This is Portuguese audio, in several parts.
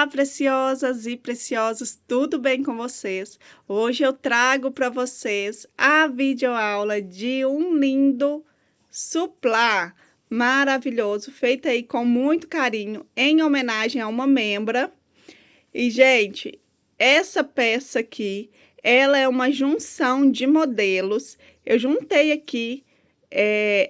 Olá, preciosas e preciosos, tudo bem com vocês? Hoje eu trago para vocês a videoaula de um lindo suplá maravilhoso, feito aí com muito carinho, em homenagem a uma membra. E, gente, essa peça aqui, ela é uma junção de modelos. Eu juntei aqui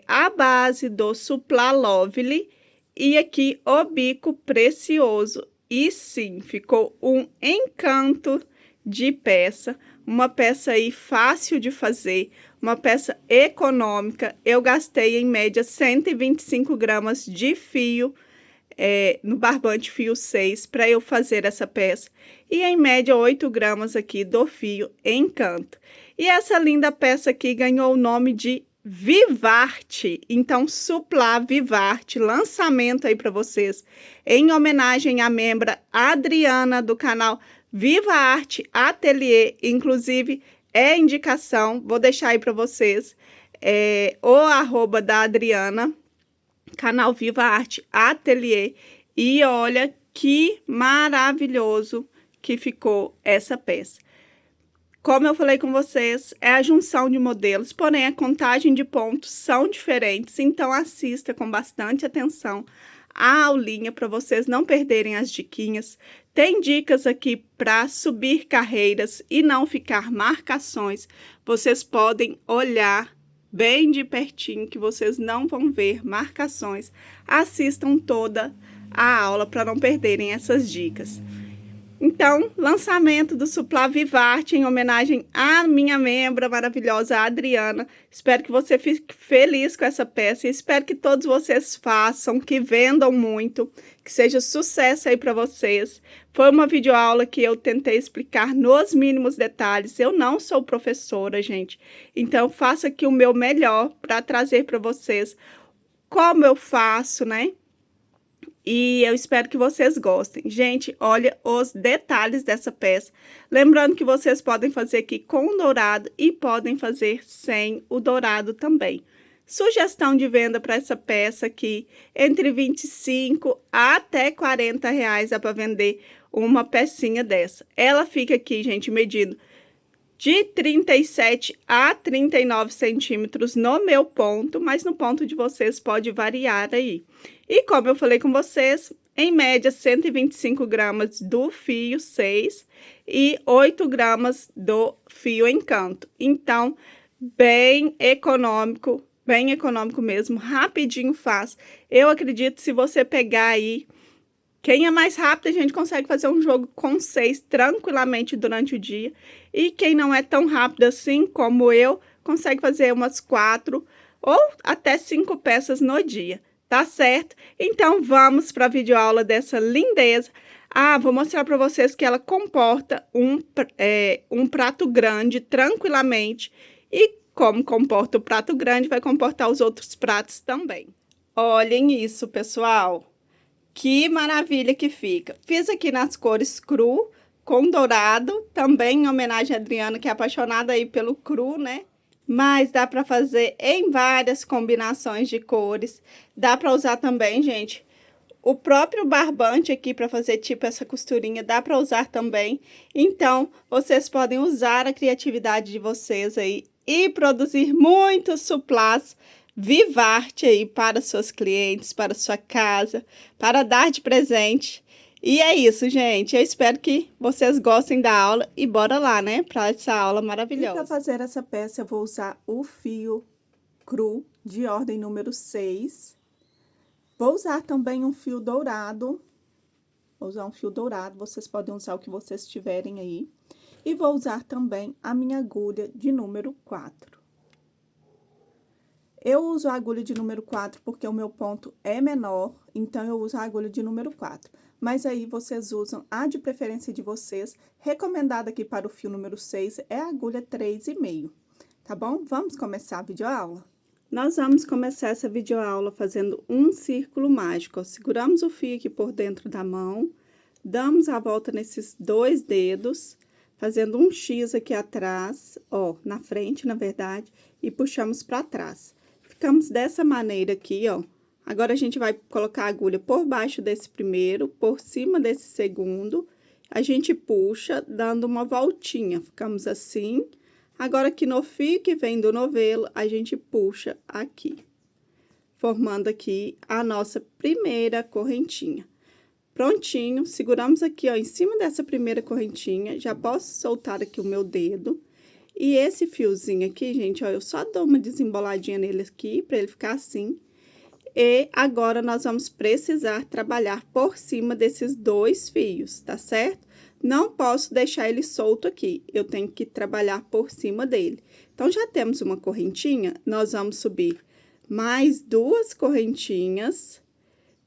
a base do suplá Lovely e aqui o bico precioso. E sim, ficou um encanto de peça, uma peça aí fácil de fazer, uma peça econômica. Eu gastei em média 125 gramas de fio no barbante fio 6 para eu fazer essa peça. E em média 8 gramas aqui do fio Encanto. E essa linda peça aqui ganhou o nome de Vivarte. Então, suplá Vivarte, lançamento aí para vocês, em homenagem à membra Adriana do canal Viva Arte Ateliê. Inclusive, é indicação, vou deixar aí para vocês o arroba da Adriana, canal Viva Arte Ateliê. E olha que maravilhoso que ficou essa peça. Como eu falei com vocês, é a junção de modelos, porém a contagem de pontos são diferentes, então assista com bastante atenção a aulinha para vocês não perderem as diquinhas. Tem dicas aqui para subir carreiras e não ficar marcações. Vocês podem olhar bem de pertinho que vocês não vão ver marcações. Assistam toda a aula para não perderem essas dicas. Então, lançamento do suplá Vivarte em homenagem à minha membra maravilhosa Adriana. Espero que você fique feliz com essa peça e espero que todos vocês façam, que vendam muito, que seja sucesso aí para vocês. Foi uma videoaula que eu tentei explicar nos mínimos detalhes. Eu não sou professora, gente, então faço aqui o meu melhor para trazer para vocês como eu faço, né? E eu espero que vocês gostem. Gente, olha os detalhes dessa peça. Lembrando que vocês podem fazer aqui com o dourado e podem fazer sem o dourado também. Sugestão de venda para essa peça aqui, entre 25 até 40 reais dá para vender uma pecinha dessa. Ela fica aqui, gente, medindo de 37 a 39 centímetros no meu ponto, mas no ponto de vocês pode variar aí. E como eu falei com vocês, em média 125 gramas do fio 6 e 8 gramas do fio Encanto. Então, bem econômico mesmo, rapidinho faz. Eu acredito, se você pegar aí, quem é mais rápido, a gente consegue fazer um jogo com 6 tranquilamente durante o dia. E quem não é tão rápido assim como eu, consegue fazer umas 4 ou até 5 peças no dia. Tá certo? Então, vamos para a videoaula dessa lindeza. Vou mostrar para vocês que ela comporta um prato grande tranquilamente. E como comporta o prato grande, vai comportar os outros pratos também. Olhem isso, pessoal. Que maravilha que fica. Fiz aqui nas cores cru com dourado, também em homenagem a Adriana, que é apaixonada aí pelo cru, né? Mas dá para fazer em várias combinações de cores. Dá para usar também, gente, o próprio barbante aqui para fazer tipo essa costurinha, dá para usar também. Então, vocês podem usar a criatividade de vocês aí e produzir muitos suplás Vivarte aí para seus clientes, para sua casa, para dar de presente. E é isso, gente. Eu espero que vocês gostem da aula e bora lá, né, para essa aula maravilhosa. E para fazer essa peça, eu vou usar o fio cru de ordem número 6. Vou usar também um fio dourado. Vou usar um fio dourado, vocês podem usar o que vocês tiverem aí. E vou usar também a minha agulha de número 4. Eu uso a agulha de número 4 porque o meu ponto é menor, então eu uso a agulha de número 4. Mas aí vocês usam a de preferência de vocês. Recomendada aqui para o fio número 6 é a agulha 3,5, tá bom? Vamos começar a videoaula? Nós vamos começar essa videoaula fazendo um círculo mágico. Seguramos o fio aqui por dentro da mão, damos a volta nesses 2 dedos, fazendo um X aqui atrás, ó, na frente, na verdade, e puxamos para trás. Ficamos dessa maneira aqui, ó, Agora, a gente vai colocar a agulha por baixo desse primeiro, por cima desse segundo. A gente puxa, dando uma voltinha. Ficamos assim. Agora, aqui no fio que vem do novelo, a gente puxa aqui, formando aqui a nossa primeira correntinha. Prontinho, seguramos aqui, ó, em cima dessa primeira correntinha, já posso soltar aqui o meu dedo. E esse fiozinho aqui, gente, ó, eu só dou uma desemboladinha nele aqui, pra ele ficar assim. E agora, nós vamos precisar trabalhar por cima desses 2 fios, tá certo? Não posso deixar ele solto aqui, eu tenho que trabalhar por cima dele. Então, já temos uma correntinha, nós vamos subir mais 2 correntinhas,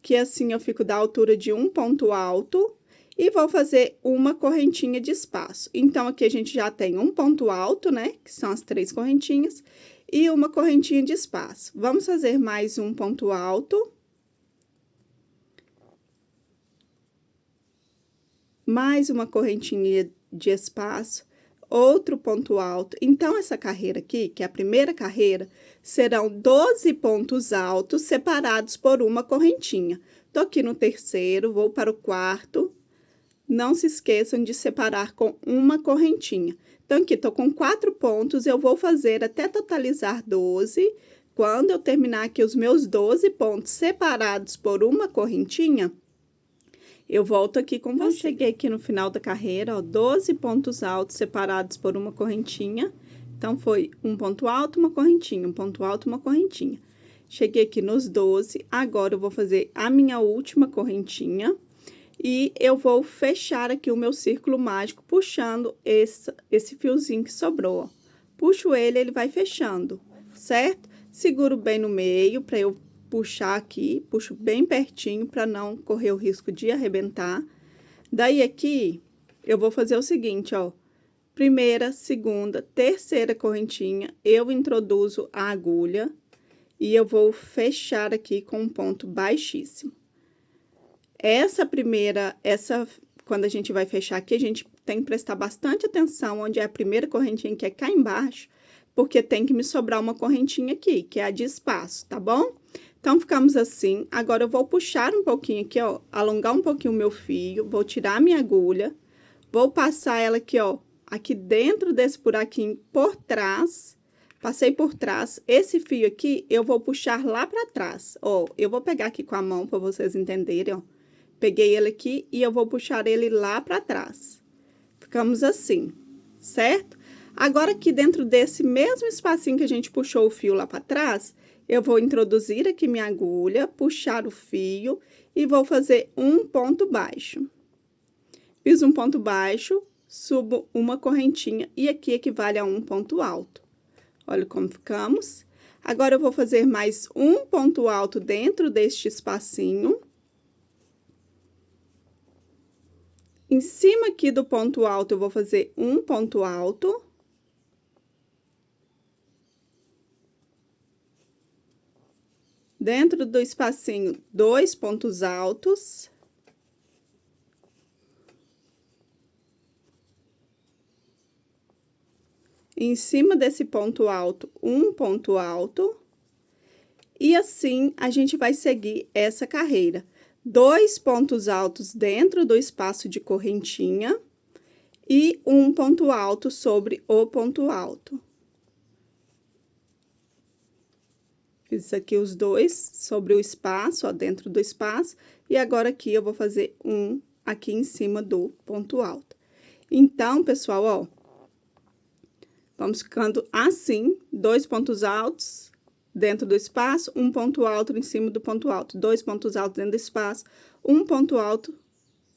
que assim eu fico da altura de um ponto alto, e vou fazer uma correntinha de espaço. Então, aqui a gente já tem um ponto alto, né, que são as 3 correntinhas, e uma correntinha de espaço. Vamos fazer mais um ponto alto. Mais uma correntinha de espaço, outro ponto alto. Então, essa carreira aqui, que é a primeira carreira, serão 12 pontos altos separados por uma correntinha. Tô aqui no terceiro, vou para o quarto. Não se esqueçam de separar com uma correntinha. Então, aqui tô com 4 pontos, eu vou fazer até totalizar 12. Quando eu terminar aqui os meus 12 pontos separados por uma correntinha, eu volto aqui com você. Então, cheguei aqui no final da carreira, ó, 12 pontos altos separados por uma correntinha. Então, foi um ponto alto, uma correntinha, um ponto alto, uma correntinha. Cheguei aqui nos 12, agora eu vou fazer a minha última correntinha. E eu vou fechar aqui o meu círculo mágico, puxando esse fiozinho que sobrou, ó. Puxo ele, ele vai fechando, certo? Seguro bem no meio, pra eu puxar aqui, puxo bem pertinho para não correr o risco de arrebentar. Daí aqui, eu vou fazer o seguinte, ó. Primeira, segunda, terceira correntinha, eu introduzo a agulha e eu vou fechar aqui com um ponto baixíssimo. Quando a gente vai fechar aqui, a gente tem que prestar bastante atenção onde é a primeira correntinha, que é cá embaixo, porque tem que me sobrar uma correntinha aqui, que é a de espaço, tá bom? Então, ficamos assim. Agora, eu vou puxar um pouquinho aqui, ó, alongar um pouquinho o meu fio, vou tirar a minha agulha, vou passar ela aqui, ó, aqui dentro desse buraquinho por trás. Passei por trás. Esse fio aqui, eu vou puxar lá pra trás, ó. Eu vou pegar aqui com a mão pra vocês entenderem, ó. Peguei ele aqui e eu vou puxar ele lá pra trás. Ficamos assim, certo? Agora, aqui dentro desse mesmo espacinho que a gente puxou o fio lá pra trás, eu vou introduzir aqui minha agulha, puxar o fio e vou fazer um ponto baixo. Fiz um ponto baixo, subo uma correntinha e aqui equivale a um ponto alto. Olha como ficamos. Agora, eu vou fazer mais um ponto alto dentro deste espacinho. Em cima aqui do ponto alto, eu vou fazer um ponto alto. Dentro do espacinho, 2 pontos altos. Em cima desse ponto alto, um ponto alto. E assim, a gente vai seguir essa carreira. 2 pontos altos dentro do espaço de correntinha e um ponto alto sobre o ponto alto. Fiz aqui os 2 sobre o espaço, ó, dentro do espaço, e agora aqui eu vou fazer um aqui em cima do ponto alto. Então, pessoal, ó, vamos ficando assim, 2 pontos altos dentro do espaço, um ponto alto em cima do ponto alto, 2 pontos altos dentro do espaço, um ponto alto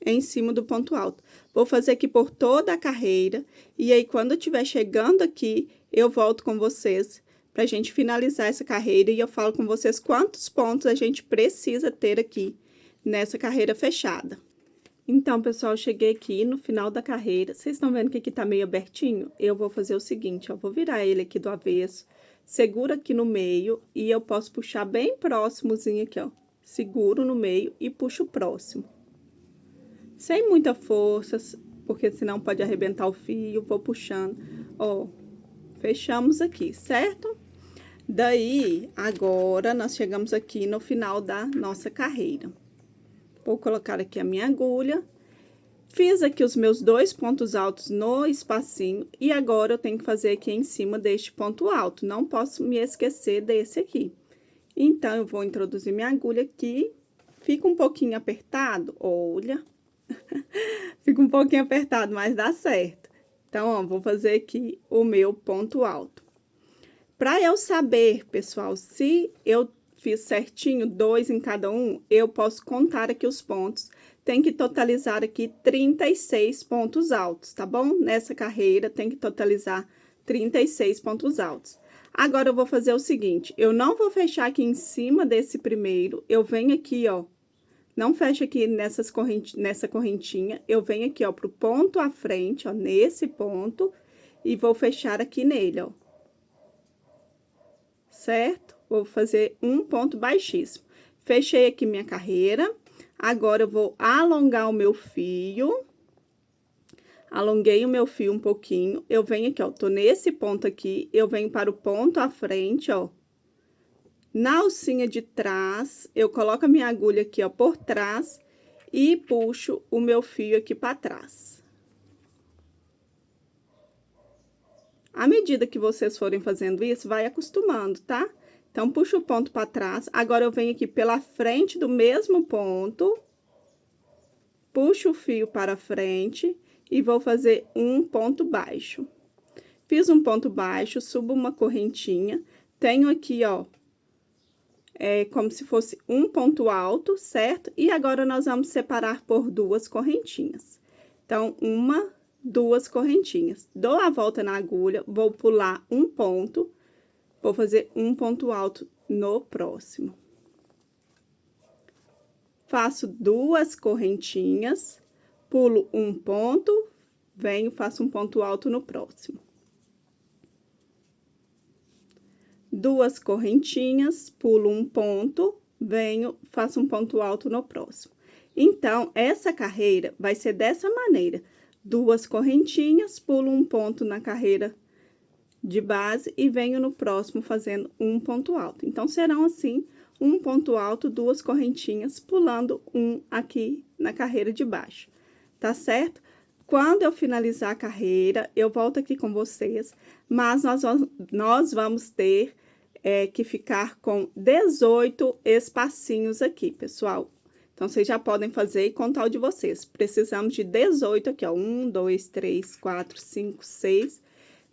em cima do ponto alto. Vou fazer aqui por toda a carreira, e aí, quando eu estiver chegando aqui, eu volto com vocês pra gente finalizar essa carreira, e eu falo com vocês quantos pontos a gente precisa ter aqui nessa carreira fechada. Então, pessoal, cheguei aqui no final da carreira. Vocês estão vendo que aqui tá meio abertinho? Eu vou fazer o seguinte, ó, vou virar ele aqui do avesso, seguro aqui no meio, e eu posso puxar bem próximozinho aqui, ó. Seguro no meio e puxo próximo. Sem muita força, porque senão pode arrebentar o fio, vou puxando, ó. Fechamos aqui, certo? Daí, agora, nós chegamos aqui no final da nossa carreira. Vou colocar aqui a minha agulha. Fiz aqui os meus 2 pontos altos no espacinho. E agora, eu tenho que fazer aqui em cima deste ponto alto. Não posso me esquecer desse aqui. Então, eu vou introduzir minha agulha aqui. Fica um pouquinho apertado, olha. Fica um pouquinho apertado, mas dá certo. Então, ó, vou fazer aqui o meu ponto alto. Para eu saber, pessoal, se eu fiz certinho 2 em cada um, eu posso contar aqui os pontos. Tem que totalizar aqui 36 pontos altos, tá bom? Nessa carreira, tem que totalizar 36 pontos altos. Agora, eu vou fazer o seguinte, eu não vou fechar aqui em cima desse primeiro, eu venho aqui, ó, não fecho aqui nessa correntinha, eu venho aqui, ó, pro ponto à frente, ó, nesse ponto, e vou fechar aqui nele, ó. Certo? Vou fazer um ponto baixíssimo. Fechei aqui minha carreira. Agora, eu vou alongar o meu fio. Alonguei o meu fio um pouquinho. Eu venho aqui, ó, tô nesse ponto aqui, eu venho para o ponto à frente, ó. Na alcinha de trás, eu coloco a minha agulha aqui, ó, por trás e puxo o meu fio aqui para trás. À medida que vocês forem fazendo isso, vai acostumando, tá? Então, puxa o ponto para trás. Agora, eu venho aqui pela frente do mesmo ponto. Puxo o fio para frente e vou fazer um ponto baixo. Fiz um ponto baixo, subo uma correntinha. Tenho aqui, ó, como se fosse um ponto alto, certo? E agora, nós vamos separar por 2 correntinhas. Então, 2 correntinhas. Dou a volta na agulha, vou pular um ponto, vou fazer um ponto alto no próximo. Faço 2 correntinhas, pulo um ponto, venho, faço um ponto alto no próximo. 2 correntinhas, pulo um ponto, venho, faço um ponto alto no próximo. Então, essa carreira vai ser dessa maneira. 2 correntinhas, pulo um ponto na carreira de base e venho no próximo fazendo um ponto alto. Então, serão assim, um ponto alto, 2 correntinhas, pulando um aqui na carreira de baixo, tá certo? Quando eu finalizar a carreira, eu volto aqui com vocês, mas nós vamos ter que ficar com 18 espacinhos aqui, pessoal. Então, vocês já podem fazer e contar o de vocês. Precisamos de 18 aqui, ó. 1, 2, 3, 4, 5, 6.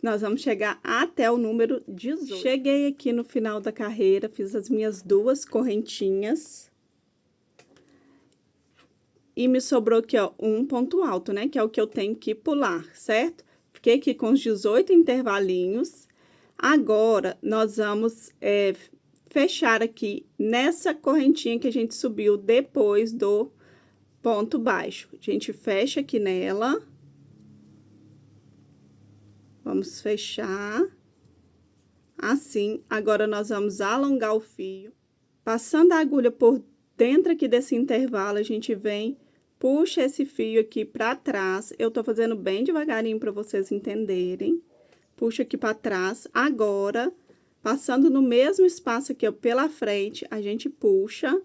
Nós vamos chegar até o número 18. Cheguei aqui no final da carreira, fiz as minhas 2 correntinhas. E me sobrou aqui, ó, um ponto alto, né? Que é o que eu tenho que pular, certo? Fiquei aqui com os 18 intervalinhos. Agora, nós vamos fechar aqui nessa correntinha que a gente subiu depois do ponto baixo. A gente fecha aqui nela. Vamos fechar. Assim, agora nós vamos alongar o fio. Passando a agulha por dentro aqui desse intervalo, a gente vem, puxa esse fio aqui pra trás. Eu tô fazendo bem devagarinho pra vocês entenderem. Puxa aqui pra trás. Agora, passando no mesmo espaço aqui, ó, pela frente, a gente puxa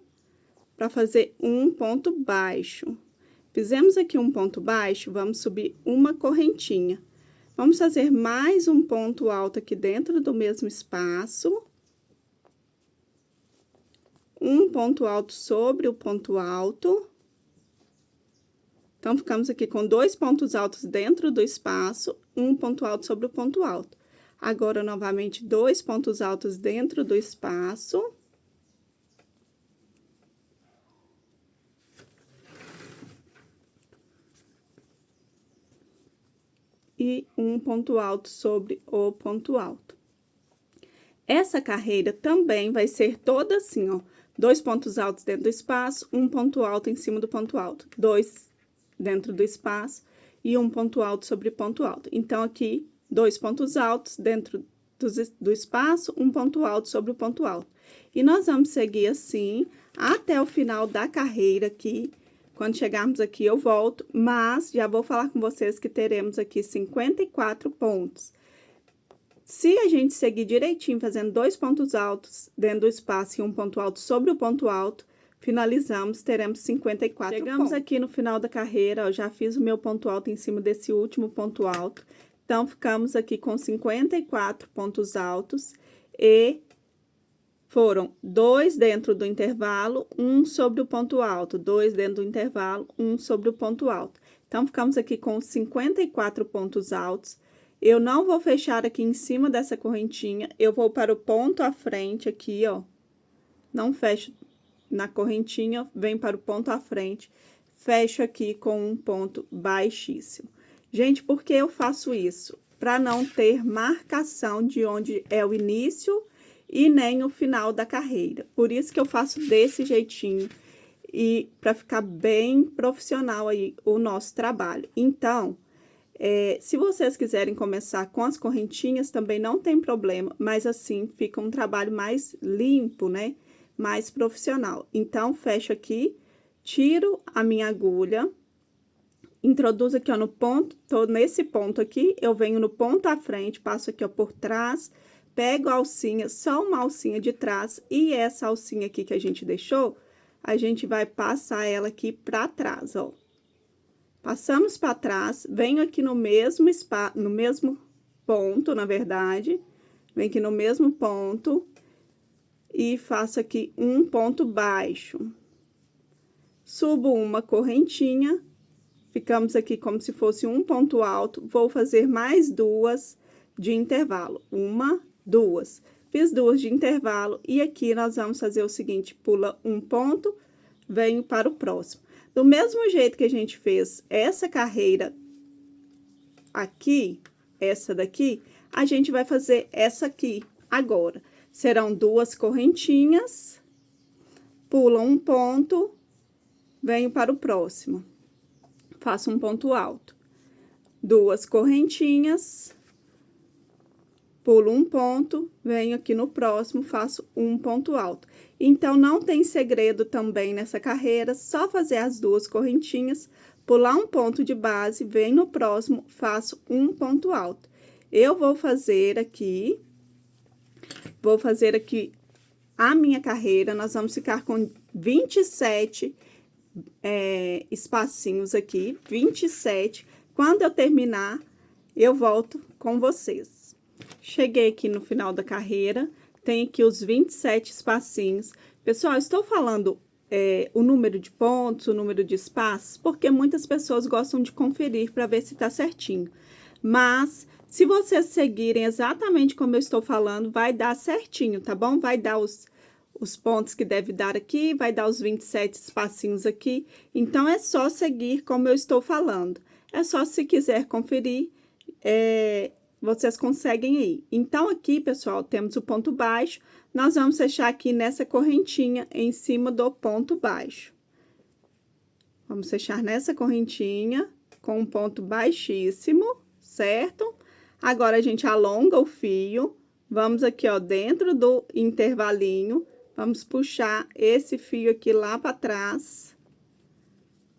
para fazer um ponto baixo. Fizemos aqui um ponto baixo, vamos subir uma correntinha. Vamos fazer mais um ponto alto aqui dentro do mesmo espaço. Um ponto alto sobre o ponto alto. Então, ficamos aqui com 2 pontos altos dentro do espaço, um ponto alto sobre o ponto alto. Agora, novamente, 2 pontos altos dentro do espaço. E um ponto alto sobre o ponto alto. Essa carreira também vai ser toda assim, ó. 2 pontos altos dentro do espaço, um ponto alto em cima do ponto alto. 2 dentro do espaço e um ponto alto sobre ponto alto. Então, aqui, 2 pontos altos dentro do espaço, um ponto alto sobre o ponto alto. E nós vamos seguir assim até o final da carreira aqui. Quando chegarmos aqui, eu volto, mas já vou falar com vocês que teremos aqui 54 pontos. Se a gente seguir direitinho, fazendo 2 pontos altos dentro do espaço e um ponto alto sobre o ponto alto, finalizamos, teremos 54 pontos. Chegamos aqui no final da carreira, eu já fiz o meu ponto alto em cima desse último ponto alto. Então, ficamos aqui com 54 pontos altos e foram 2 dentro do intervalo, 1 sobre o ponto alto, 2 dentro do intervalo, 1 sobre o ponto alto. Então, ficamos aqui com 54 pontos altos. Eu não vou fechar aqui em cima dessa correntinha, eu vou para o ponto à frente aqui, ó. Não fecho na correntinha, vem para o ponto à frente, fecho aqui com um ponto baixíssimo. Gente, por que eu faço isso? Para não ter marcação de onde é o início e nem o final da carreira. Por isso que eu faço desse jeitinho e para ficar bem profissional aí o nosso trabalho. Então, se vocês quiserem começar com as correntinhas, também não tem problema, mas assim fica um trabalho mais limpo, né? Mais profissional. Então, fecho aqui, tiro a minha agulha, introduzo aqui, ó, no ponto, tô nesse ponto aqui, eu venho no ponto à frente, passo aqui, ó, por trás, pego a alcinha, só uma alcinha de trás, e essa alcinha aqui que a gente deixou, a gente vai passar ela aqui pra trás, ó. Passamos para trás, venho aqui no mesmo ponto, na verdade, venho aqui no mesmo ponto e faço aqui um ponto baixo. Subo uma correntinha, ficamos aqui como se fosse um ponto alto, vou fazer mais 2 de intervalo, 1, 2. Fiz 2 de intervalo e aqui nós vamos fazer o seguinte, pula um ponto, venho para o próximo. Do mesmo jeito que a gente fez essa carreira aqui, essa daqui, a gente vai fazer essa aqui agora. Serão 2 correntinhas, pula um ponto, venho para o próximo. Faço um ponto alto. 2 correntinhas, pulo um ponto, venho aqui no próximo, faço um ponto alto. Então, não tem segredo também nessa carreira, só fazer as 2 correntinhas, pular um ponto de base, venho no próximo, faço um ponto alto. Eu vou fazer aqui a minha carreira, nós vamos ficar com 27 espacinhos aqui, 27. Quando eu terminar, eu volto com vocês. Cheguei aqui no final da carreira, tem aqui os 27 espacinhos. Pessoal, estou falando o número de pontos, o número de espaços, porque muitas pessoas gostam de conferir para ver se tá certinho. Mas, se vocês seguirem exatamente como eu estou falando, vai dar certinho, tá bom? Vai dar os pontos que deve dar aqui, vai dar os 27 espacinhos aqui. Então, é só seguir como eu estou falando. É só, se quiser conferir, vocês conseguem aí. Então, aqui, pessoal, temos o ponto baixo. Nós vamos fechar aqui nessa correntinha em cima do ponto baixo. Vamos fechar nessa correntinha com um ponto baixíssimo, certo? Agora, a gente alonga o fio. Vamos aqui, ó, dentro do intervalinho. Vamos puxar esse fio aqui lá para trás.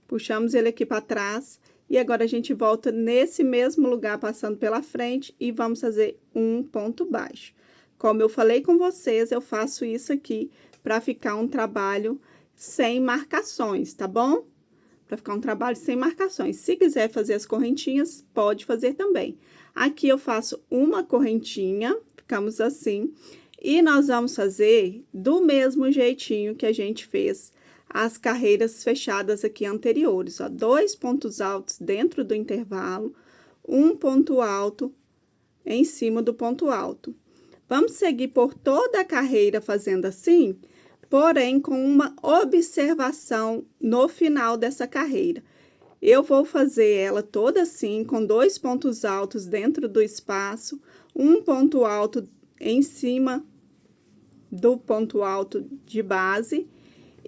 Puxamos ele aqui para trás. E agora, a gente volta nesse mesmo lugar, passando pela frente, e vamos fazer um ponto baixo. Como eu falei com vocês, eu faço isso aqui para ficar um trabalho sem marcações, tá bom? Para ficar um trabalho sem marcações. Se quiser fazer as correntinhas, pode fazer também. Aqui eu faço uma correntinha, ficamos assim, e nós vamos fazer do mesmo jeitinho que a gente fez as carreiras fechadas aqui anteriores, ó, 2 pontos altos dentro do intervalo, um ponto alto em cima do ponto alto. Vamos seguir por toda a carreira fazendo assim, porém com uma observação no final dessa carreira. Eu vou fazer ela toda assim, com 2 pontos altos dentro do espaço, um ponto alto em cima do ponto alto de base.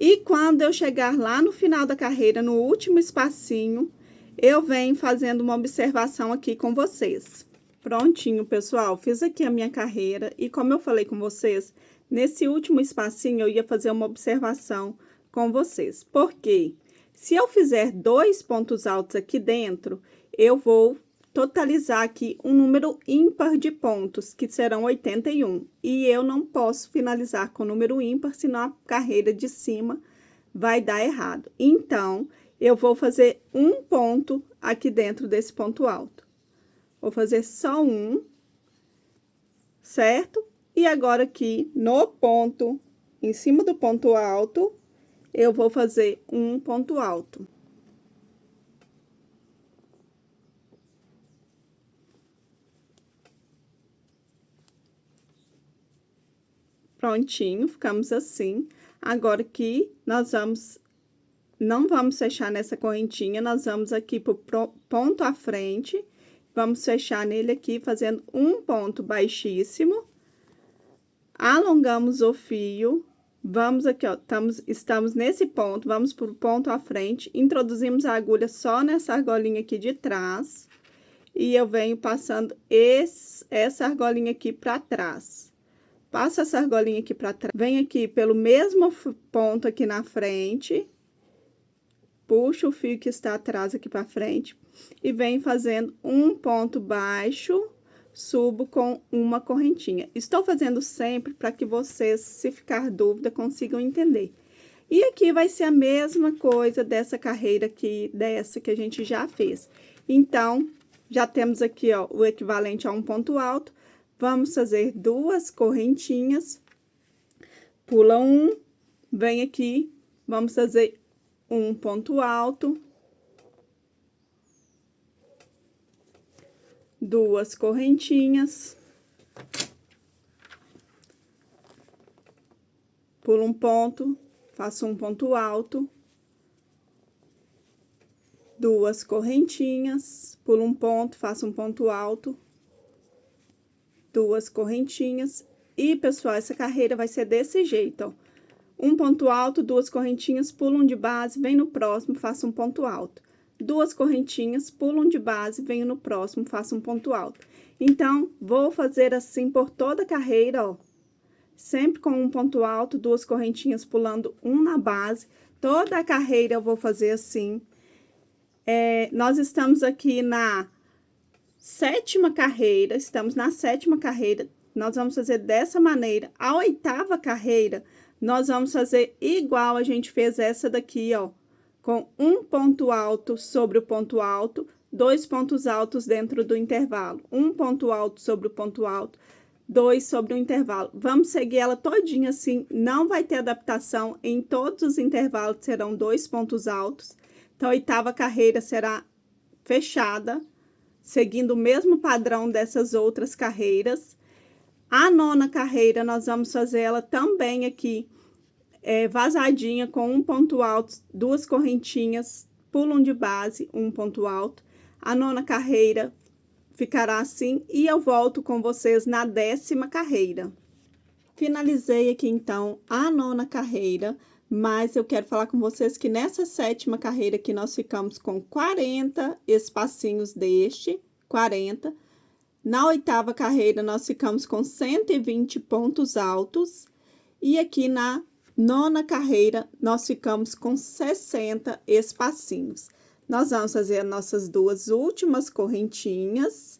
E quando eu chegar lá no final da carreira, no último espacinho, eu venho fazendo uma observação aqui com vocês. Prontinho, pessoal, fiz aqui a minha carreira e como eu falei com vocês, nesse último espacinho eu ia fazer uma observação com vocês. Porque se eu fizer 2 pontos altos aqui dentro, eu vou totalizar aqui um número ímpar de pontos, que serão 81. E eu não posso finalizar com número ímpar, senão a carreira de cima vai dar errado. Então, eu vou fazer um ponto aqui dentro desse ponto alto. Vou fazer só um, certo? E agora aqui no ponto, em cima do ponto alto, eu vou fazer um ponto alto. Prontinho, ficamos assim. Agora aqui, não vamos fechar nessa correntinha, nós vamos aqui pro ponto à frente, vamos fechar nele aqui, fazendo um ponto baixíssimo. Alongamos o fio, vamos aqui, ó, estamos nesse ponto, vamos pro ponto à frente, introduzimos a agulha só nessa argolinha aqui de trás, e eu venho passando essa argolinha aqui pra trás. Passa essa argolinha aqui pra trás, vem aqui pelo mesmo ponto aqui na frente, puxa o fio que está atrás aqui pra frente, e vem fazendo um ponto baixo, subo com uma correntinha. Estou fazendo sempre para que vocês, se ficar dúvida, consigam entender. E aqui vai ser a mesma coisa dessa carreira aqui, dessa que a gente já fez. Então, já temos aqui, ó, o equivalente a um ponto alto. Vamos fazer duas correntinhas. Pula um, vem aqui, vamos fazer um ponto alto. Duas correntinhas, pulo um ponto, faço um ponto alto, duas correntinhas, pulo um ponto, faço um ponto alto, duas correntinhas. E, pessoal, essa carreira vai ser desse jeito, ó. Um ponto alto, duas correntinhas, pulo um de base, vem no próximo, faço um ponto alto. Duas correntinhas, pulo um de base, venho no próximo, faço um ponto alto. Então, vou fazer assim por toda a carreira, ó. Sempre com um ponto alto, duas correntinhas pulando um na base. Toda a carreira eu vou fazer assim. Nós estamos aqui na sétima carreira, nós vamos fazer dessa maneira. A oitava carreira, nós vamos fazer igual a gente fez essa daqui, ó. Com um ponto alto sobre o ponto alto, dois pontos altos dentro do intervalo. Um ponto alto sobre o ponto alto, dois sobre o intervalo. Vamos seguir ela todinha assim, não vai ter adaptação. Em todos os intervalos serão dois pontos altos. Então, a oitava carreira será fechada, seguindo o mesmo padrão dessas outras carreiras. A nona carreira, nós vamos fazer ela também aqui, vazadinha com um ponto alto, duas correntinhas, pulam de base, um ponto alto. A nona carreira ficará assim e eu volto com vocês na décima carreira. Finalizei aqui então a nona carreira, mas eu quero falar com vocês que nessa sétima carreira aqui nós ficamos com 40 espacinhos deste, 40. Na oitava carreira nós ficamos com 120 pontos altos e aqui na nona carreira, nós ficamos com 60 espacinhos. Nós vamos fazer as nossas duas últimas correntinhas.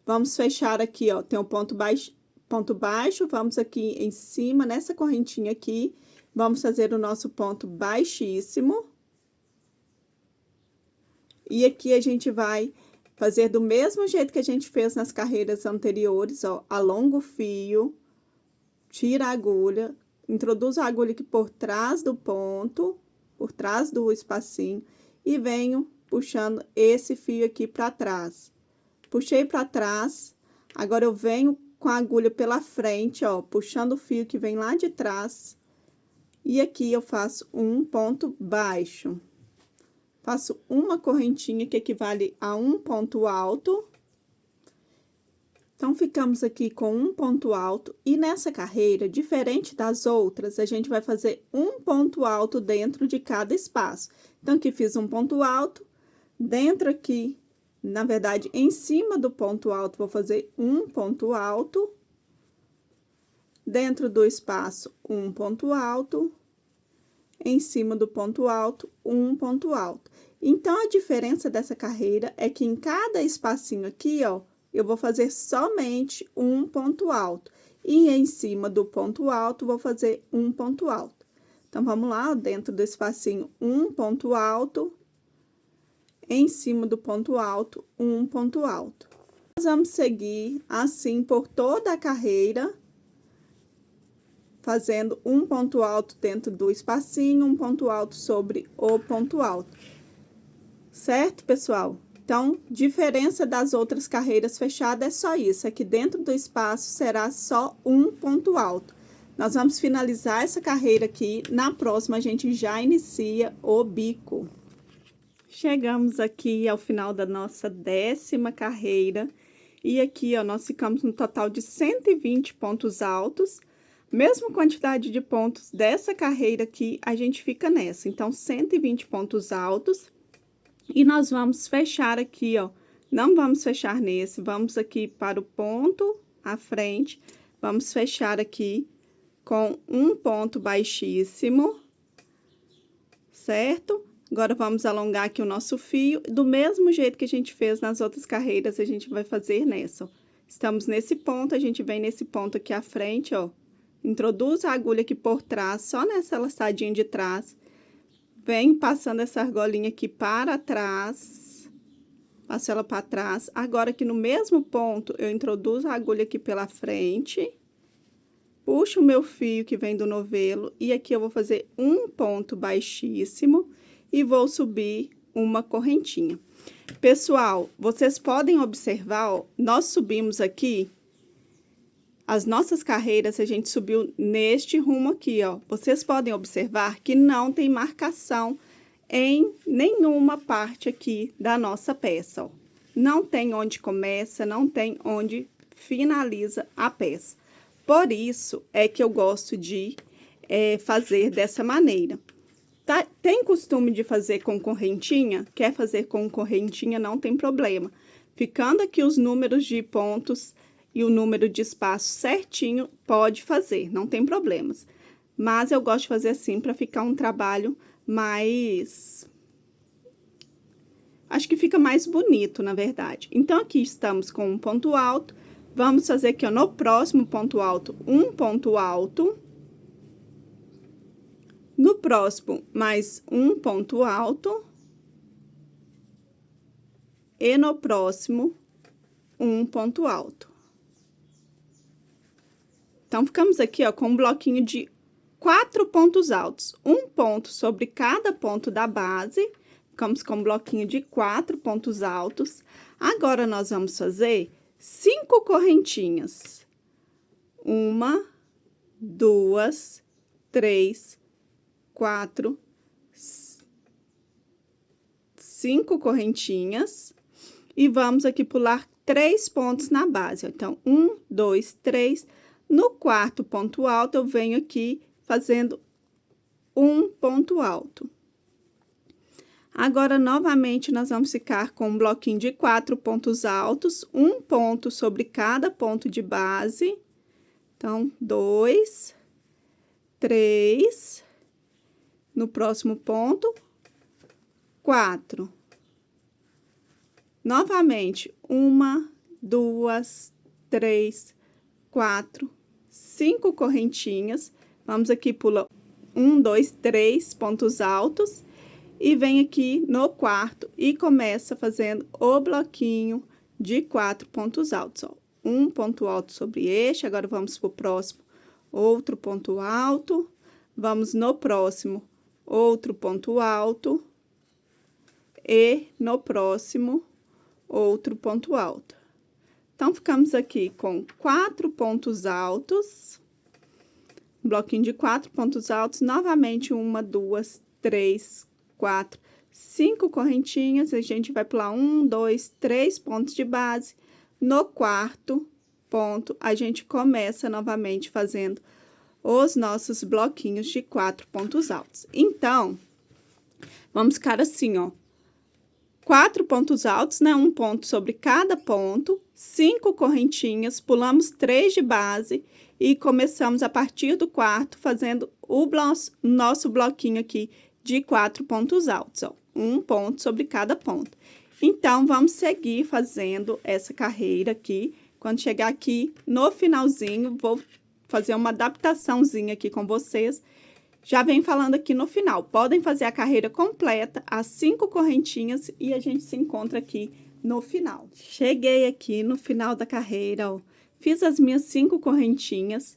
Vamos fechar aqui, ó, tem um ponto baixo, vamos aqui em cima, nessa correntinha aqui, vamos fazer o nosso ponto baixíssimo. E aqui a gente vai fazer do mesmo jeito que a gente fez nas carreiras anteriores, ó, alonga o fio, tira a agulha, introduz a agulha aqui por trás do ponto, por trás do espacinho, e venho puxando esse fio aqui pra trás. Puxei pra trás, agora eu venho com a agulha pela frente, ó, puxando o fio que vem lá de trás, e aqui eu faço um ponto baixo. Faço uma correntinha que equivale a um ponto alto. Então, ficamos aqui com um ponto alto, e nessa carreira, diferente das outras, a gente vai fazer um ponto alto dentro de cada espaço. Então, aqui fiz um ponto alto, dentro aqui, na verdade, em cima do ponto alto, vou fazer um ponto alto, dentro do espaço, um ponto alto, em cima do ponto alto, um ponto alto. Então, a diferença dessa carreira é que em cada espacinho aqui, ó, eu vou fazer somente um ponto alto. E em cima do ponto alto, vou fazer um ponto alto. Então, vamos lá, ó, dentro do espacinho, um ponto alto. Em cima do ponto alto, um ponto alto. Nós vamos seguir assim por toda a carreira, fazendo um ponto alto dentro do espacinho, um ponto alto sobre o ponto alto. Certo, pessoal? Então, diferença das outras carreiras fechadas é só isso, é que dentro do espaço será só um ponto alto. Nós vamos finalizar essa carreira aqui, na próxima a gente já inicia o bico. Chegamos aqui ao final da nossa 10ª carreira, e aqui, ó, nós ficamos no total de 120 pontos altos. Mesma quantidade de pontos dessa carreira aqui, a gente fica nessa. Então, 120 pontos altos. E nós vamos fechar aqui, ó, não vamos fechar nesse, vamos aqui para o ponto à frente, vamos fechar aqui com um ponto baixíssimo, certo? Agora, vamos alongar aqui o nosso fio, do mesmo jeito que a gente fez nas outras carreiras, a gente vai fazer nessa, ó. Estamos nesse ponto, a gente vem nesse ponto aqui à frente, ó, introduz a agulha aqui por trás, só nessa laçadinha de trás. Vem passando essa argolinha aqui para trás, passo ela para trás. Agora, aqui no mesmo ponto, eu introduzo a agulha aqui pela frente, puxo o meu fio que vem do novelo, e aqui eu vou fazer um ponto baixíssimo e vou subir uma correntinha. Pessoal, vocês podem observar, ó, nós subimos aqui, as nossas carreiras, a gente subiu neste rumo aqui, ó. Vocês podem observar que não tem marcação em nenhuma parte aqui da nossa peça, ó. Não tem onde começa, não tem onde finaliza a peça. Por isso, é que eu gosto de fazer dessa maneira. Tá? Tem costume de fazer com correntinha? Quer fazer com correntinha, não tem problema. Ficando aqui os números de pontos e o número de espaço certinho, pode fazer, não tem problemas. Mas eu gosto de fazer assim para ficar um trabalho mais... acho que fica mais bonito, na verdade. Então, aqui estamos com um ponto alto. Vamos fazer aqui, ó, no próximo ponto alto, um ponto alto. No próximo, mais um ponto alto. E no próximo, um ponto alto. Então, ficamos aqui, ó, com um bloquinho de 4 pontos altos. Um ponto sobre cada ponto da base. Ficamos com um bloquinho de 4 pontos altos. Agora, nós vamos fazer 5 correntinhas. 1, 2, 3, 4, 5 correntinhas. E vamos aqui pular 3 pontos na base. Então, 1, 2, 3... No quarto ponto alto, eu venho aqui fazendo um ponto alto. Agora, novamente, nós vamos ficar com um bloquinho de 4 pontos altos, um ponto sobre cada ponto de base. Então, 2, 3, no próximo ponto, 4. Novamente, 1, 2, 3, 4, 5 correntinhas. Vamos aqui, pula 1, 2, 3 pontos altos e vem aqui no quarto e começa fazendo o bloquinho de 4 pontos altos, ó. Um ponto alto sobre este, agora vamos pro próximo, outro ponto alto, vamos no próximo, outro ponto alto e no próximo, outro ponto alto. Então, ficamos aqui com 4 pontos altos, bloquinho de 4 pontos altos, novamente 1, 2, 3, 4, 5 correntinhas, a gente vai pular 1, 2, 3 pontos de base. No quarto ponto, a gente começa novamente fazendo os nossos bloquinhos de 4 pontos altos. Então, vamos ficar assim, ó. 4 pontos altos, né? Um ponto sobre cada ponto, 5 correntinhas, pulamos 3 de base e começamos a partir do quarto fazendo o nosso bloquinho aqui de 4 pontos altos, ó. um ponto sobre cada ponto. Então, vamos seguir fazendo essa carreira aqui. Quando chegar aqui no finalzinho, vou fazer uma adaptaçãozinha aqui com vocês. Já vem falando aqui no final. Podem fazer a carreira completa, as 5 correntinhas, e a gente se encontra aqui no final. Cheguei aqui no final da carreira, ó. Fiz as minhas 5 correntinhas.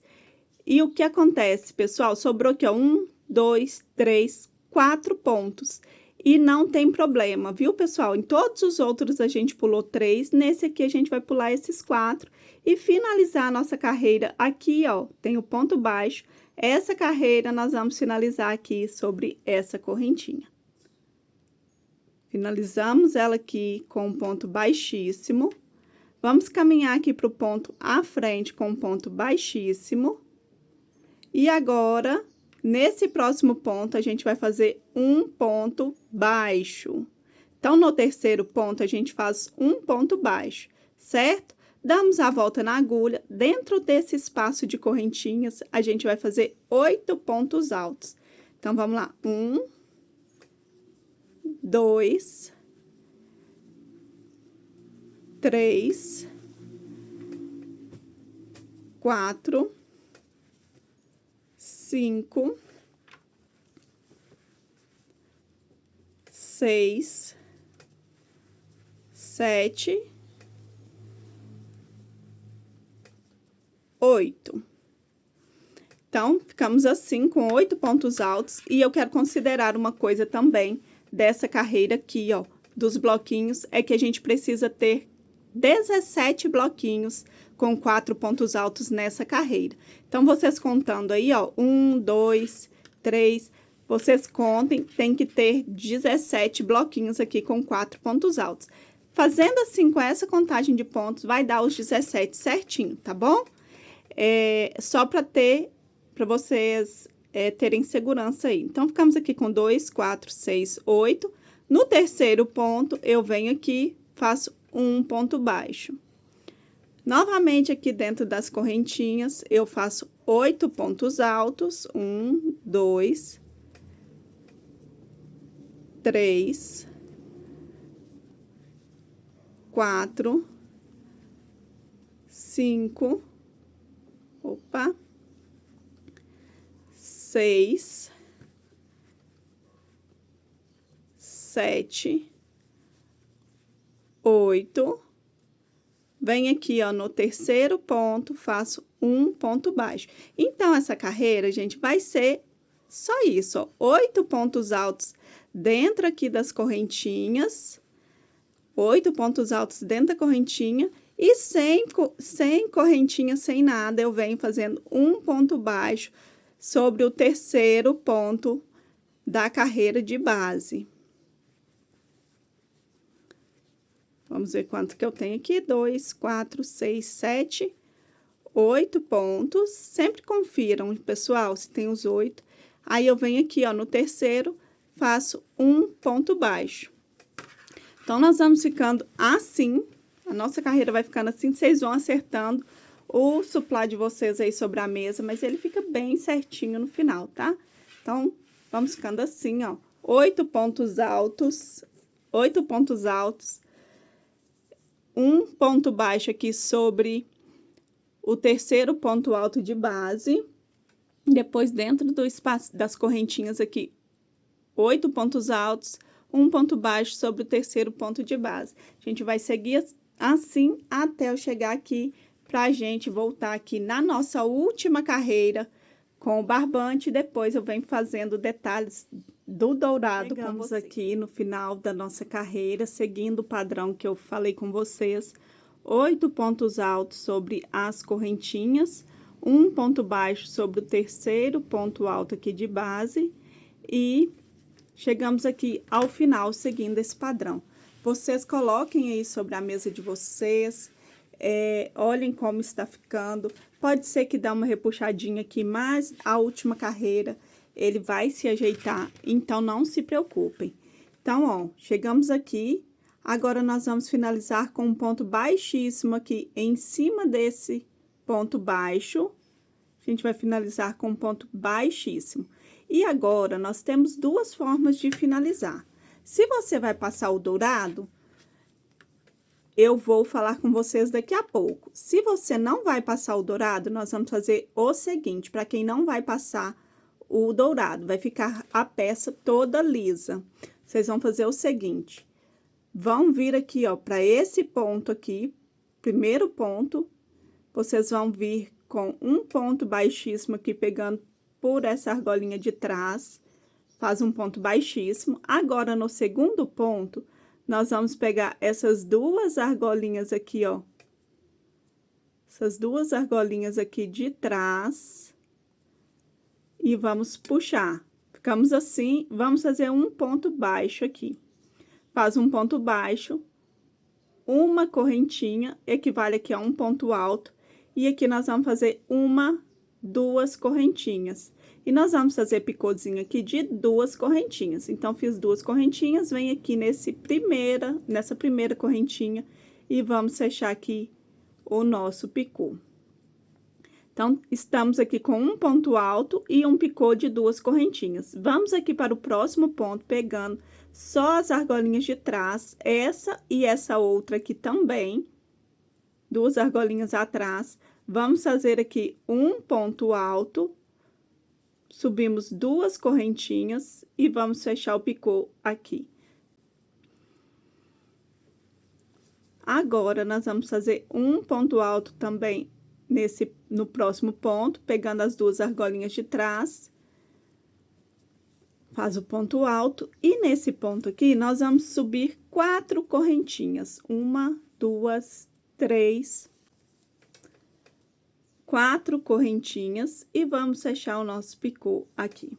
E o que acontece, pessoal? Sobrou aqui, ó, 1, 2, 3, 4 pontos. E não tem problema, viu, pessoal? Em todos os outros a gente pulou 3, nesse aqui a gente vai pular esses 4 e finalizar a nossa carreira aqui, ó, tem o ponto baixo. Essa carreira nós vamos finalizar aqui sobre essa correntinha. Finalizamos ela aqui com um ponto baixíssimo. Vamos caminhar aqui para o ponto à frente com um ponto baixíssimo. E agora, nesse próximo ponto, a gente vai fazer um ponto baixo. Então, no terceiro ponto, a gente faz um ponto baixo, certo? Damos a volta na agulha. Dentro desse espaço de correntinhas, a gente vai fazer 8 pontos altos. Então, vamos lá. 1, 2, 3, 4, 5, 6, 7, 8. Então, ficamos assim com 8 pontos altos. E eu quero considerar uma coisa também dessa carreira aqui, ó, dos bloquinhos, é que a gente precisa ter 17 bloquinhos com 4 pontos altos nessa carreira. Então, vocês contando aí, ó, 1, 2, 3, vocês contem, tem que ter 17 bloquinhos aqui com 4 pontos altos. Fazendo assim, com essa contagem de pontos, vai dar os 17 certinho, tá bom? Só para vocês terem segurança aí. Então, ficamos aqui com 2, 4, 6, 8. No terceiro ponto, eu venho aqui, faço um ponto baixo. Novamente, aqui dentro das correntinhas, eu faço 8 pontos altos. 1, 2, 3, 4, 5, 6, 7, 8. Vem aqui, ó, no terceiro ponto, faço um ponto baixo. Então, essa carreira, gente, vai ser só isso, ó, 8 pontos altos dentro aqui das correntinhas, 8 pontos altos dentro da correntinha, e sem correntinha, sem nada, eu venho fazendo um ponto baixo sobre o terceiro ponto da carreira de base. Vamos ver quanto que eu tenho aqui. 2, 4, 6, 7, 8 pontos. Sempre confiram, pessoal, se tem os 8. Aí, eu venho aqui, ó, no terceiro, faço um ponto baixo. Então, nós vamos ficando assim. A nossa carreira vai ficando assim. Vocês vão acertando o suplá de vocês aí sobre a mesa, mas ele fica bem certinho no final, tá? Então, vamos ficando assim, ó. 8 pontos altos. 8 pontos altos. Um ponto baixo aqui sobre o terceiro ponto alto de base. Depois, dentro do espaço das correntinhas aqui, 8 pontos altos, um ponto baixo sobre o terceiro ponto de base. A gente vai seguir assim até eu chegar aqui, pra gente voltar aqui na nossa última carreira com o barbante. Depois eu venho fazendo detalhes do dourado. Chegamos aqui no final da nossa carreira, seguindo o padrão que eu falei com vocês. 8 pontos altos sobre as correntinhas, um ponto baixo sobre o terceiro ponto alto aqui de base, e chegamos aqui ao final, seguindo esse padrão. Vocês coloquem aí sobre a mesa de vocês, olhem como está ficando. Pode ser que dá uma repuxadinha aqui, mas a última carreira ele vai se ajeitar, então não se preocupem. Então, ó, chegamos aqui, agora nós vamos finalizar com um ponto baixíssimo aqui em cima desse ponto baixo. A gente vai finalizar com um ponto baixíssimo. E agora, nós temos duas formas de finalizar. Se você vai passar o dourado, eu vou falar com vocês daqui a pouco. Se você não vai passar o dourado, nós vamos fazer o seguinte, para quem não vai passar o dourado, vai ficar a peça toda lisa. Vocês vão fazer o seguinte, vão vir aqui, ó, para esse ponto aqui, primeiro ponto, vocês vão vir com um ponto baixíssimo aqui, pegando por essa argolinha de trás, faz um ponto baixíssimo. Agora, no segundo ponto, nós vamos pegar essas duas argolinhas aqui, ó. Essas duas argolinhas aqui de trás. E vamos puxar. Ficamos assim, vamos fazer um ponto baixo aqui. Faz um ponto baixo, uma correntinha, equivale aqui a um ponto alto. E aqui nós vamos fazer duas correntinhas. E nós vamos fazer picôzinho aqui de duas correntinhas. Então, fiz duas correntinhas, vem aqui nessa primeira correntinha e vamos fechar aqui o nosso picô. Então, estamos aqui com um ponto alto e um picô de duas correntinhas. Vamos aqui para o próximo ponto, pegando só as argolinhas de trás, essa e essa outra aqui também, duas argolinhas atrás. Vamos fazer aqui um ponto alto, subimos duas correntinhas e vamos fechar o picô aqui. Agora, nós vamos fazer um ponto alto também no próximo ponto, pegando as duas argolinhas de trás. Faz o ponto alto e nesse ponto aqui, nós vamos subir 4 correntinhas. 1, 2, 3, 4 correntinhas e vamos fechar o nosso picô aqui.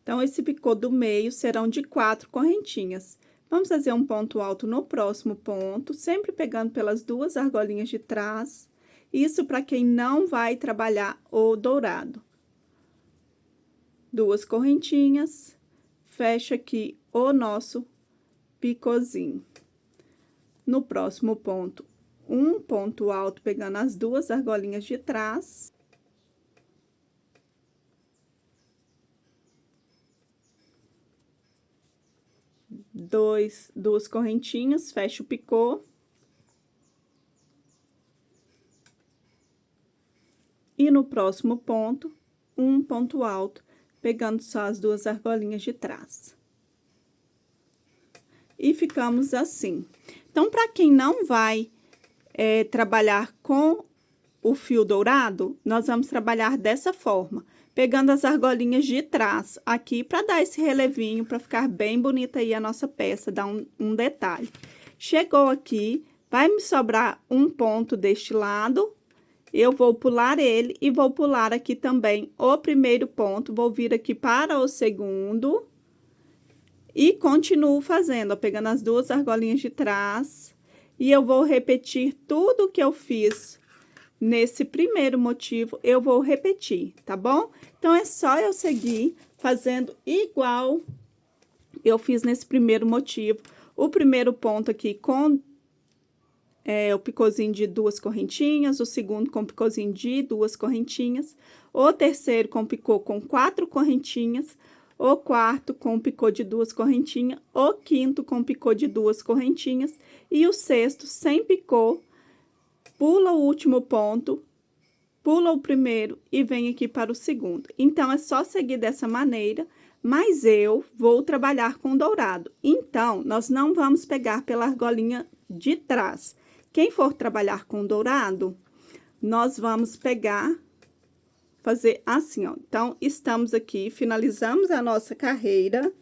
Então, esse picô do meio serão de 4 correntinhas. Vamos fazer um ponto alto no próximo ponto, sempre pegando pelas duas argolinhas de trás. Isso para quem não vai trabalhar o dourado. Duas correntinhas, fecha aqui o nosso picôzinho. No próximo ponto, um ponto alto, pegando as duas argolinhas de trás. Duas correntinhas, fecha o picô. E no próximo ponto, um ponto alto, pegando só as duas argolinhas de trás. E ficamos assim. Então, para quem não vai trabalhar com o fio dourado, nós vamos trabalhar dessa forma, pegando as argolinhas de trás aqui, para dar esse relevinho, para ficar bem bonita aí a nossa peça, dar um detalhe. Chegou aqui, vai me sobrar um ponto deste lado, eu vou pular ele e vou pular aqui também o primeiro ponto, vou vir aqui para o segundo e continuo fazendo, ó, pegando as duas argolinhas de trás, e eu vou repetir tudo que eu fiz nesse primeiro motivo, eu vou repetir, tá bom? Então, é só eu seguir fazendo igual eu fiz nesse primeiro motivo. O primeiro ponto aqui com o picôzinho de duas correntinhas, o segundo com picôzinho de duas correntinhas, o terceiro com picô com 4 correntinhas, o quarto com picô de duas correntinhas, o quinto com picô de duas correntinhas e o sexto sem picô. Pula o último ponto, pula o primeiro e vem aqui para o segundo. Então, é só seguir dessa maneira, mas eu vou trabalhar com dourado. Então, nós não vamos pegar pela argolinha de trás. Quem for trabalhar com dourado, nós vamos fazer assim, ó. Então, estamos aqui, finalizamos a nossa carreira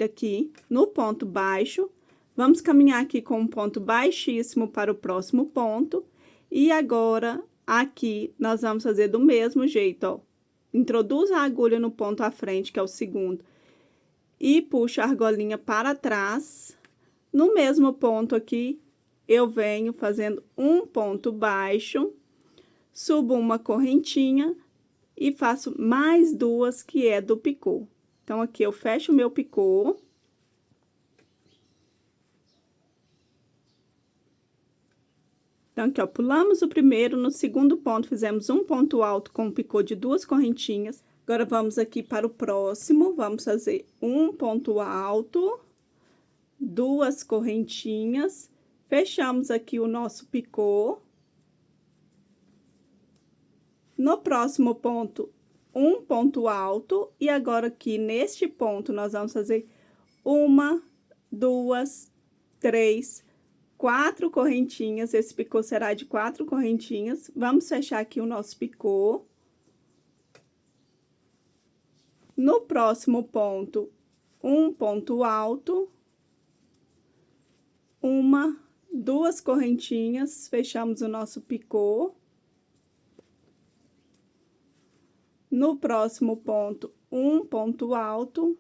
aqui no ponto baixo. Vamos caminhar aqui com um ponto baixíssimo para o próximo ponto. E agora, aqui, nós vamos fazer do mesmo jeito, ó. Introduz a agulha no ponto à frente, que é o segundo, e puxa a argolinha para trás. No mesmo ponto aqui, eu venho fazendo um ponto baixo, subo uma correntinha e faço mais duas, que é do picô. Então, aqui eu fecho o meu picô. Então, aqui, ó, pulamos o primeiro, no segundo ponto, fizemos um ponto alto com um picô de duas correntinhas, Agora, vamos aqui para o próximo, vamos fazer um ponto alto, 2 correntinhas, fechamos aqui o nosso picô. No próximo ponto, um ponto alto, e agora aqui neste ponto, nós vamos fazer 1, 2, 3, 4 correntinhas. Esse picô será de 4 correntinhas. Vamos fechar aqui o nosso picô. No próximo ponto, um ponto alto, 1, 2 correntinhas, fechamos o nosso picô. No próximo ponto, um ponto alto,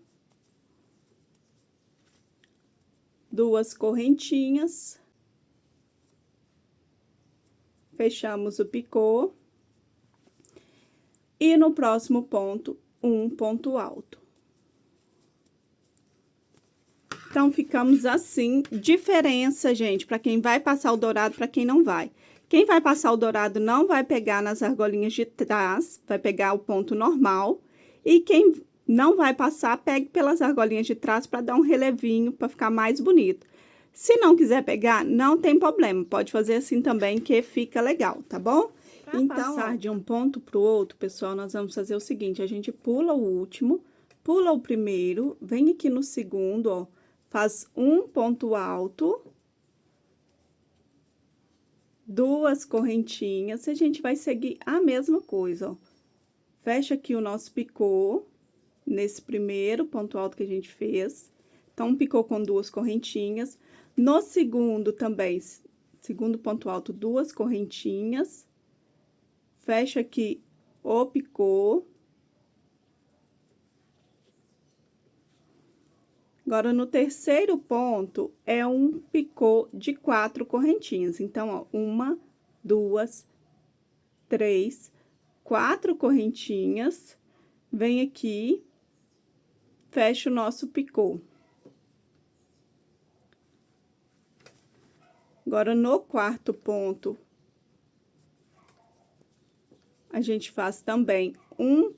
2 correntinhas, fechamos o picô. E no próximo ponto, um ponto alto. Então, ficamos assim. Diferença, gente, para quem vai passar o dourado, para quem não vai. Quem vai passar o dourado não vai pegar nas argolinhas de trás, vai pegar o ponto normal. E quem não vai passar, pegue pelas argolinhas de trás para dar um relevinho, para ficar mais bonito. Se não quiser pegar, não tem problema, pode fazer assim também, que fica legal, tá bom? Pra então, passar de um ponto pro outro, pessoal, nós vamos fazer o seguinte: a gente pula o último, pula o primeiro, vem aqui no segundo, ó, faz um ponto alto, 2 correntinhas, e a gente vai seguir a mesma coisa, ó. Fecha aqui o nosso picô, nesse primeiro ponto alto que a gente fez. Então, um picô com 2 correntinhas. No segundo também, segundo ponto alto, 2 correntinhas. Fecha aqui o picô. Agora, no terceiro ponto, é um picô de 4 correntinhas. Então, ó, 1, 2, 3, 4 correntinhas. Vem aqui, fecha o nosso picô. Agora, no quarto ponto, a gente faz também um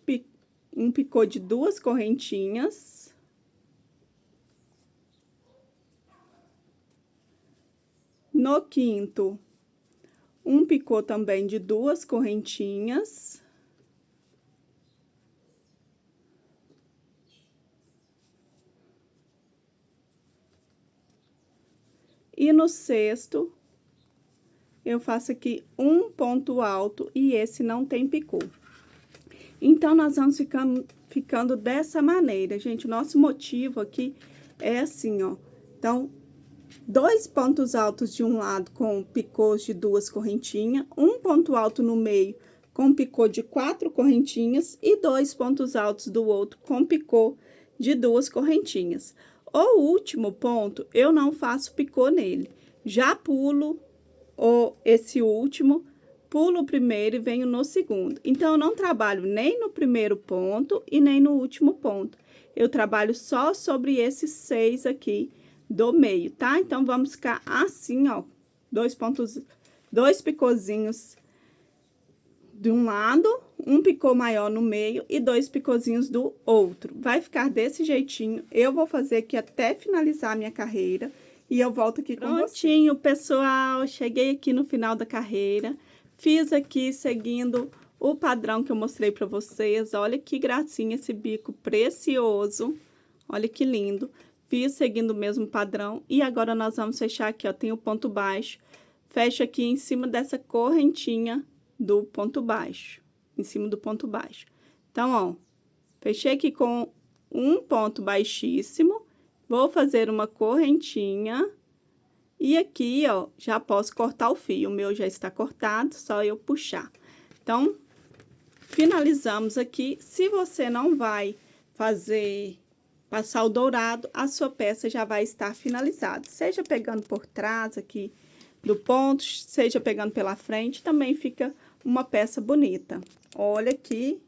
picô de 2 correntinhas. No quinto, um picô também de 2 correntinhas. E no sexto, eu faço aqui um ponto alto e esse não tem picô. Então, nós vamos ficando dessa maneira, gente. O nosso motivo aqui é assim, ó. Então, 2 pontos altos de um lado com picôs de 2 correntinhas, um ponto alto no meio com picô de 4 correntinhas e 2 pontos altos do outro com picô de 2 correntinhas. O último ponto, eu não faço picô nele. Já pulo esse último, pulo o primeiro e venho no segundo. Então, eu não trabalho nem no primeiro ponto e nem no último ponto. Eu trabalho só sobre esses 6 aqui do meio, tá? Então, vamos ficar assim, ó, 2 picôzinhos de um lado, um picô maior no meio e 2 picôzinhos do outro. Vai ficar desse jeitinho. Eu vou fazer aqui até finalizar a minha carreira e eu volto aqui com você. Prontinho, pessoal, cheguei aqui no final da carreira. Fiz aqui seguindo o padrão que eu mostrei pra vocês. Olha que gracinha esse bico precioso. Olha que lindo. Fiz seguindo o mesmo padrão. E agora, nós vamos fechar aqui, ó, tem o ponto baixo. Fecho aqui em cima dessa correntinha do ponto baixo, em cima do ponto baixo. Então, ó, fechei aqui com um ponto baixíssimo, vou fazer uma correntinha, e aqui, ó, já posso cortar o fio. O meu já está cortado, só eu puxar. Então, finalizamos aqui. Se você não vai passar o dourado, a sua peça já vai estar finalizada. Seja pegando por trás aqui do ponto, seja pegando pela frente, também fica uma peça bonita. Olha que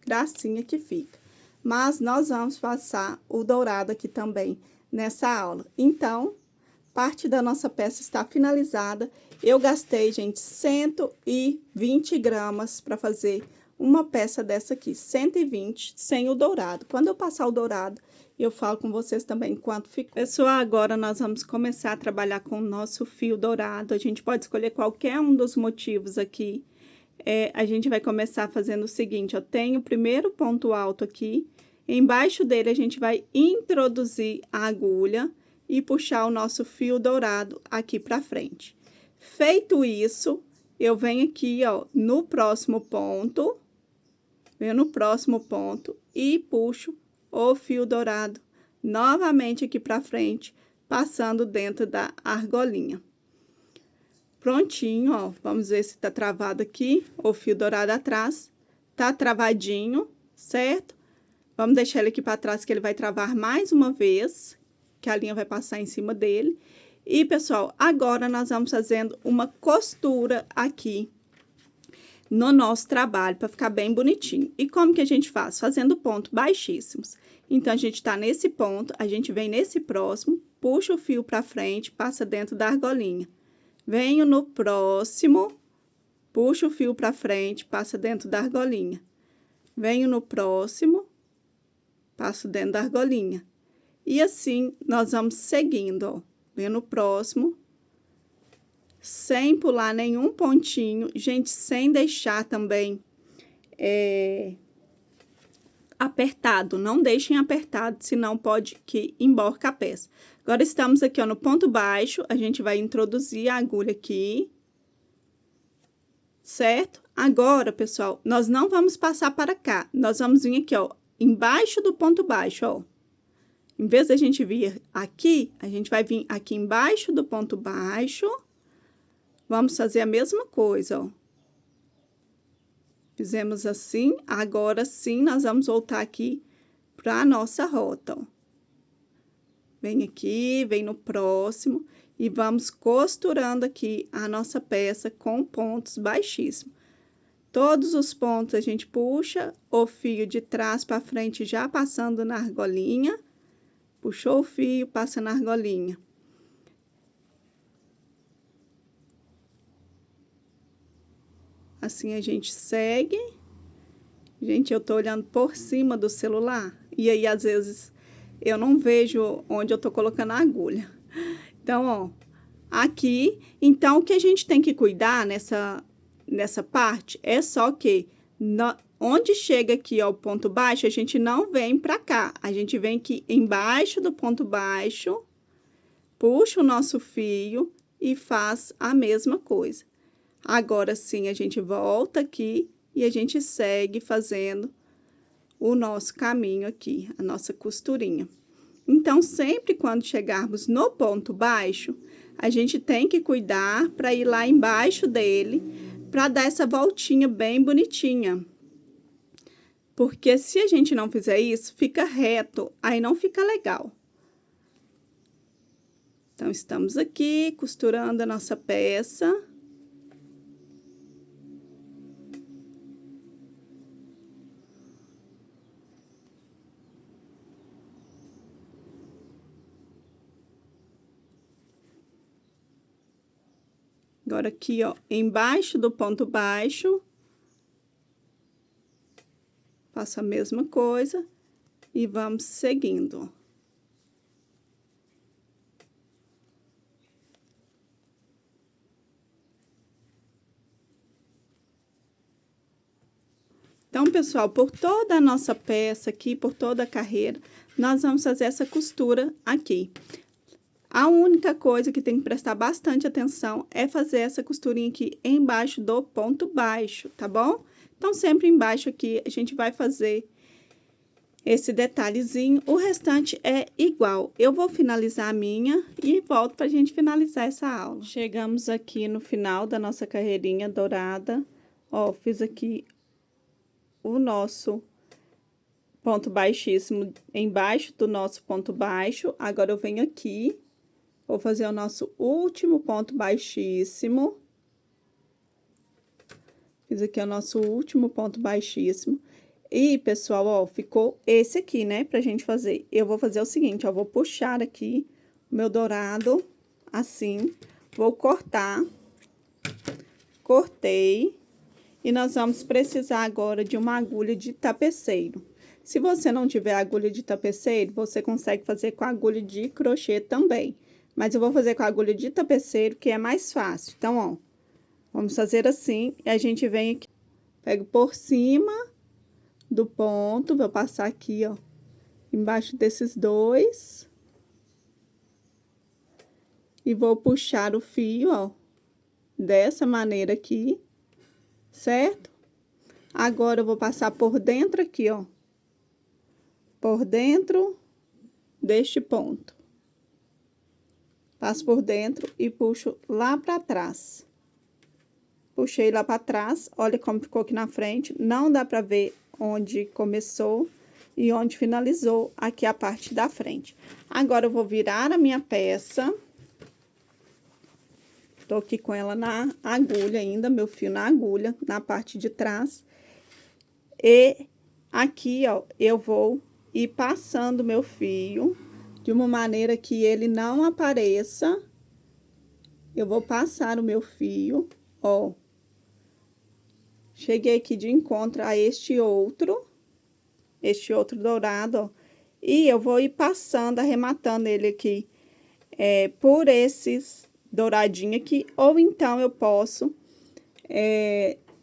gracinha que fica. Mas nós vamos passar o dourado aqui também nessa aula. Então, parte da nossa peça está finalizada. Eu gastei, gente, 120 gramas para fazer uma peça dessa aqui, 120, sem o dourado. Quando eu passar o dourado, eu falo com vocês também quanto ficou. Pessoal, agora nós vamos começar a trabalhar com o nosso fio dourado. A gente pode escolher qualquer um dos motivos aqui. A gente vai começar fazendo o seguinte, eu tenho o primeiro ponto alto aqui, embaixo dele a gente vai introduzir a agulha e puxar o nosso fio dourado aqui pra frente. Feito isso, eu venho aqui, ó, no próximo ponto, e puxo o fio dourado novamente aqui pra frente, passando dentro da argolinha. Prontinho, ó, vamos ver se tá travado aqui, o fio dourado atrás, tá travadinho, certo? Vamos deixar ele aqui para trás que ele vai travar mais uma vez, que a linha vai passar em cima dele. E, pessoal, agora nós vamos fazendo uma costura aqui no nosso trabalho, para ficar bem bonitinho. E como que a gente faz? Fazendo pontos baixíssimos. Então, a gente tá nesse ponto, a gente vem nesse próximo, puxa o fio para frente, passa dentro da argolinha. Venho no próximo, puxo o fio para frente, passa dentro da argolinha. Venho no próximo, passo dentro da argolinha. E assim, nós vamos seguindo, ó. Venho no próximo, sem pular nenhum pontinho. Gente, sem deixar também apertado. Não deixem apertado, senão pode que emborca a peça. Agora, estamos aqui, ó, no ponto baixo, a gente vai introduzir a agulha aqui, certo? Agora, pessoal, nós não vamos passar para cá, nós vamos vir aqui, ó, embaixo do ponto baixo, ó. Em vez da gente vir aqui, a gente vai vir aqui embaixo do ponto baixo, vamos fazer a mesma coisa, ó. Fizemos assim, agora sim, nós vamos voltar aqui para a nossa rota, ó. Vem aqui, vem no próximo e vamos costurando aqui a nossa peça com pontos baixíssimos. Todos os pontos a gente puxa o fio de trás para frente, já passando na argolinha. Puxou o fio, passa na argolinha. Assim a gente segue. Gente, eu tô olhando por cima do celular e aí às vezes eu não vejo onde eu tô colocando a agulha. Então, ó, aqui, então, o que a gente tem que cuidar nessa parte é só que onde chega aqui, ó, o ponto baixo, a gente não vem pra cá. A gente vem aqui embaixo do ponto baixo, puxa o nosso fio e faz a mesma coisa. Agora sim, a gente volta aqui e a gente segue fazendo o nosso caminho aqui, a nossa costurinha. Então, sempre quando chegarmos no ponto baixo, a gente tem que cuidar para ir lá embaixo dele, para dar essa voltinha bem bonitinha. Porque se a gente não fizer isso, fica reto, aí não fica legal. Então, estamos aqui costurando a nossa peça. Agora, aqui, ó, embaixo do ponto baixo, faço a mesma coisa e vamos seguindo. Então, pessoal, por toda a nossa peça aqui, por toda a carreira, nós vamos fazer essa costura aqui. A única coisa que tem que prestar bastante atenção é fazer essa costurinha aqui embaixo do ponto baixo, tá bom? Então, sempre embaixo aqui, a gente vai fazer esse detalhezinho, o restante é igual. Eu vou finalizar a minha e volto pra gente finalizar essa aula. Chegamos aqui no final da nossa carreirinha dourada, ó, fiz aqui o nosso ponto baixíssimo embaixo do nosso ponto baixo. Agora, eu venho aqui, vou fazer o nosso último ponto baixíssimo. Fiz aqui o nosso último ponto baixíssimo. E, pessoal, ó, ficou esse aqui, né, pra gente fazer. Eu vou fazer o seguinte, ó, vou puxar aqui o meu dourado, assim, vou cortar. Cortei. E nós vamos precisar agora de uma agulha de tapeceiro. Se você não tiver agulha de tapeceiro, você consegue fazer com a agulha de crochê também. Mas eu vou fazer com a agulha de tapeceiro, que é mais fácil. Então, ó, vamos fazer assim, e a gente vem aqui, pego por cima do ponto, vou passar aqui, ó, embaixo desses dois. E vou puxar o fio, ó, dessa maneira aqui, certo? Agora, eu vou passar por dentro aqui, ó, por dentro deste ponto. Passo por dentro e puxo lá pra trás. Puxei lá pra trás, olha como ficou aqui na frente. Não dá pra ver onde começou e onde finalizou aqui a parte da frente. Agora, eu vou virar a minha peça. Tô aqui com ela na agulha ainda, meu fio na agulha, na parte de trás. E aqui, ó, eu vou ir passando meu fio de uma maneira que ele não apareça. Eu vou passar o meu fio, ó. Cheguei aqui de encontro a este outro dourado, ó. E eu vou ir passando, arrematando ele aqui, por esses douradinhos aqui. Ou então, eu posso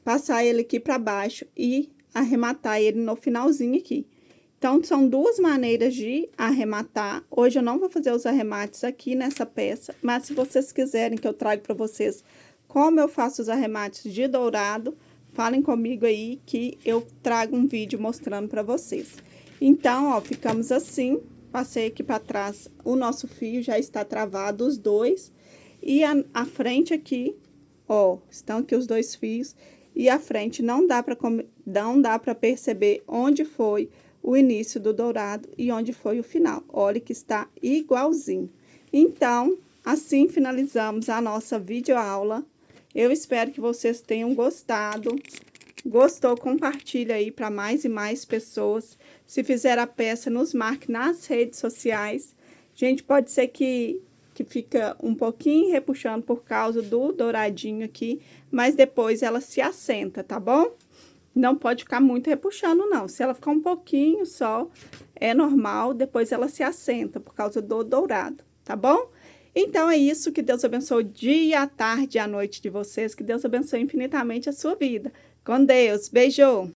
passar ele aqui pra baixo e arrematar ele no finalzinho aqui. Então, são duas maneiras de arrematar. Hoje eu não vou fazer os arremates aqui nessa peça, mas se vocês quiserem que eu traga para vocês como eu faço os arremates de dourado, falem comigo aí que eu trago um vídeo mostrando para vocês. Então, ó, ficamos assim, passei aqui para trás, o nosso fio já está travado, os dois, e a frente aqui, ó, estão aqui os dois fios, e a frente não dá para perceber onde foi o início do dourado e onde foi o final. Olha que está igualzinho. Então, assim finalizamos a nossa videoaula. Eu espero que vocês tenham gostado. Gostou? Compartilha aí para mais e mais pessoas. Se fizer a peça, nos marque nas redes sociais. Gente, pode ser que fica um pouquinho repuxando por causa do douradinho aqui, mas depois ela se assenta, tá bom? Não pode ficar muito repuxando, não. Se ela ficar um pouquinho só, é normal, depois ela se assenta por causa do dourado, tá bom? Então, é isso. Que Deus abençoe o dia, a tarde e a noite de vocês. Que Deus abençoe infinitamente a sua vida. Com Deus. Beijo!